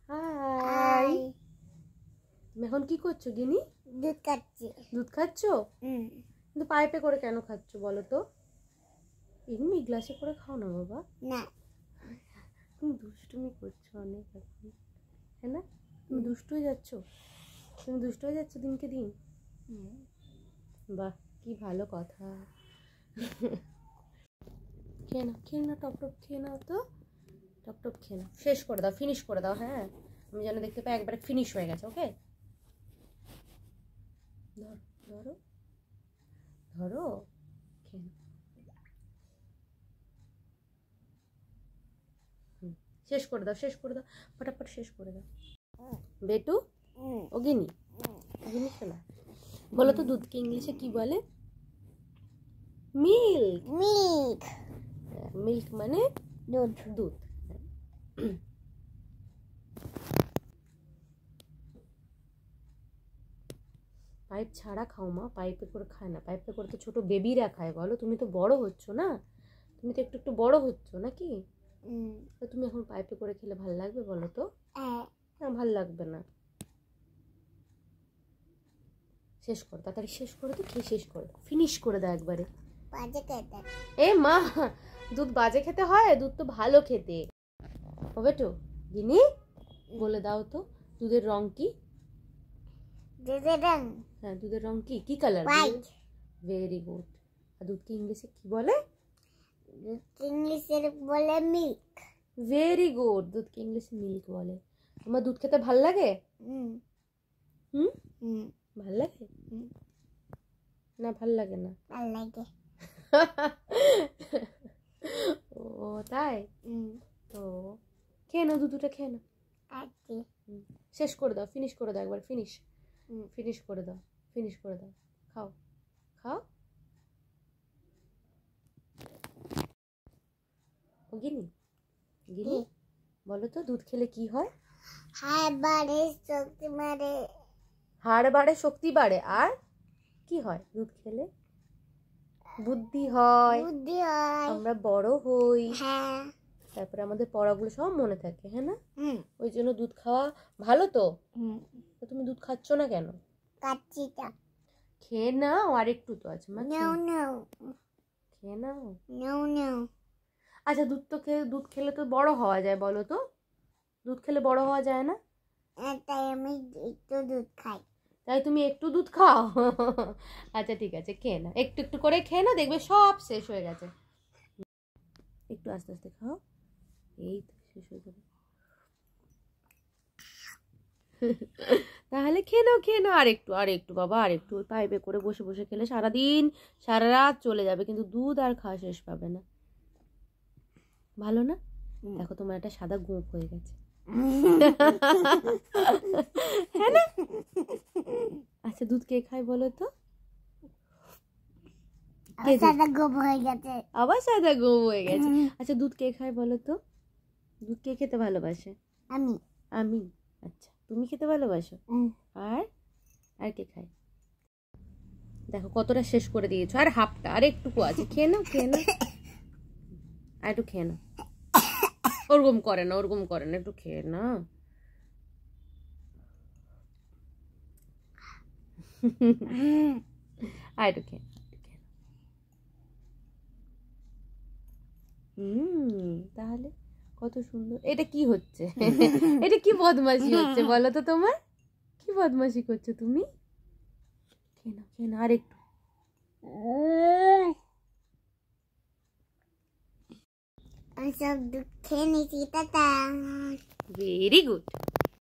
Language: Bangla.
হাই। তুমি এখন কি করছো গিনি? দুধ খাচ্ছি। দুধ খাচ্ছ? কিন্তু পাইপে করে কেন খাচ্ছ বলো তো? এমনি গ্লাসে করে খাও না বাবা। না, তুমি দুষ্টুমি করছো অনেক এখন, হ্যাঁ না? তুমি দুষ্ট হয়ে যাচ্ছ, তুমি দুষ্ট হয়ে যাচ্ছ দিনকে দিন। বাহ, কি ভালো কথা। খেয়ে নাও, খেয়ে নাও, টপ টপ খেয়ে নাও তো, টপ টপ খেয়ে নাও, শেষ করে দাও, ফিনিশ করে দাও। হ্যাঁ, আমি যেন দেখতে পাই একবারে ফিনিশ হয়ে গেছে। ওকে, ধরো ধরো ধরো, খেয়ে নাও। শেষ করে দাও, শেষ করে দাও, ফটাফট শেষ করে দাও। বেটু, ও গিনি, গিনি শোনা, বলো তো দুধকে ইংলিশে কি বলে? মিল্ক। মিল্ক। মিল্ক মানে দুধ। দুধ। পাইপ ছাড়া খাও মা, পাইপে করে খায় না, পাইপে করে তো ছোট বেবিরা খায়। বলো, তুমি তো বড় হচ্ছ না, তুমি তো একটু একটু বড় হচ্ছ নাকি? তো তুমি এখন পাইপে করে খেলে ভাল লাগবে বলো তো? না, ভাল লাগবে না। শেষ করো, তাড়াতাড়ি শেষ করে তো, খেয়ে শেষ করে দাও, ফিনিশ করে দাও একবারে। বাজে খেতে। এ মা, দুধ বাজে খেতে হয়? দুধ তো ভালো খেতে। ও বেটু, গিনি বলে দাও তো দুধের রং কি? দুধের রং? হ্যাঁ, দুধের রং কি? কি কালার? হোয়াইট। Very good. আর দুধকে ইংলিশে কি বলে? ইংলিশে বলে মিল্ক। ভেরি গুড, দুধকে ইংলিশে মিল্ক বলে। তোমার দুধ খেতে ভাল লাগে? ভাল লাগে না? ভাল লাগে না? ভাল লাগে। ও তাই? তো খেয়ে নাও, দুধটা খেয়ে নাও। শেষ করে দাও, ফিনিশ করে দাও একবার, ফিনিশ, ফিনিশ করে দাও, ফিনিশ করে দাও, খাও খাও। ও গিনি, গিনি বলো তো দুধ খেলে কি হয়? হাড় বাড়ে, শক্তি বাড়ে। হাড় বাড়ে, শক্তি বাড়ে, আর কি হয় দুধ খেলে? বুদ্ধি হয়, বুদ্ধি হয়, আমরা বড় হই, হ্যাঁ, তারপরে আমাদের পড়াগুলো সব মনে থাকে। হ্যাঁ না? ওই জন্য দুধ খাওয়া ভালো তো। তো তুমি দুধ খাচ্ছ না কেন? খাচ্ছি না। খেয়ে নাও, আর একটু তো আছে মা, নাও নাও, খেয়ে নাও। নাও নাও। আচ্ছা, দুধ খেলে তো বড় হওয়া যায় বলো তো? দুধ খেলে বড় হওয়া যায় না? তাই আমি একটু দুধ খাই। তাই তুমি একটু দুধ খাও? আচ্ছা ঠিক আছে, খেয়ে নাও, একটু একটু করে খেয়ে নাও, দেখবে সব শেষ হয়ে গেছে। একটু আস্তে আস্তে খাও, এই তো শেষ হয়ে যাবে। তাহলে খেয়ে নাও, খেয়ে নাও, আর একটু, আর একটু বাবা, আর একটু। পাইপে করে বসে বসে খেলে সারাদিন সারা রাত চলে যাবে, কিন্তু দুধ আর খাওয়া শেষ পাবে না। ভালো না? দেখো, তোমার একটা সাদা গোঁফ হয়ে গেছে। হ্যাঁ না? আচ্ছা, দুধ কে খায় বলো তো? সাদা গোপ হয়ে গেছে, আবার সাদা গোঁফ হয়ে গেছে। আচ্ছা, দুধ কে খায় বলো তো? দুধ কে খেতে ভালোবাসে? আমি। আমি? আচ্ছা, তুমি খেতে ভালোবাসো? আর আর কে খায়? দেখো কতটা শেষ করে দিয়েছো, আর হাফটা, আর একটুকু আছে, খেয়ে নাও, খেয়ে নাও, আর একটু খেয়ে নাও। ওরকম করে না, ওরকম করে না, একটু খেয়ে না। আর একটু খেয়ে, তাহলে কত সুন্দর। এটা কি হচ্ছে? এটা কি বদমাশি হচ্ছে বলো তো? তোমার কি বদমাশি করছো তুমি? খেয়ে নাও, খেয়ে নাও, আর একটু। আমি সব দুধ খেয়ে নিয়েছি। টাটা। Very good.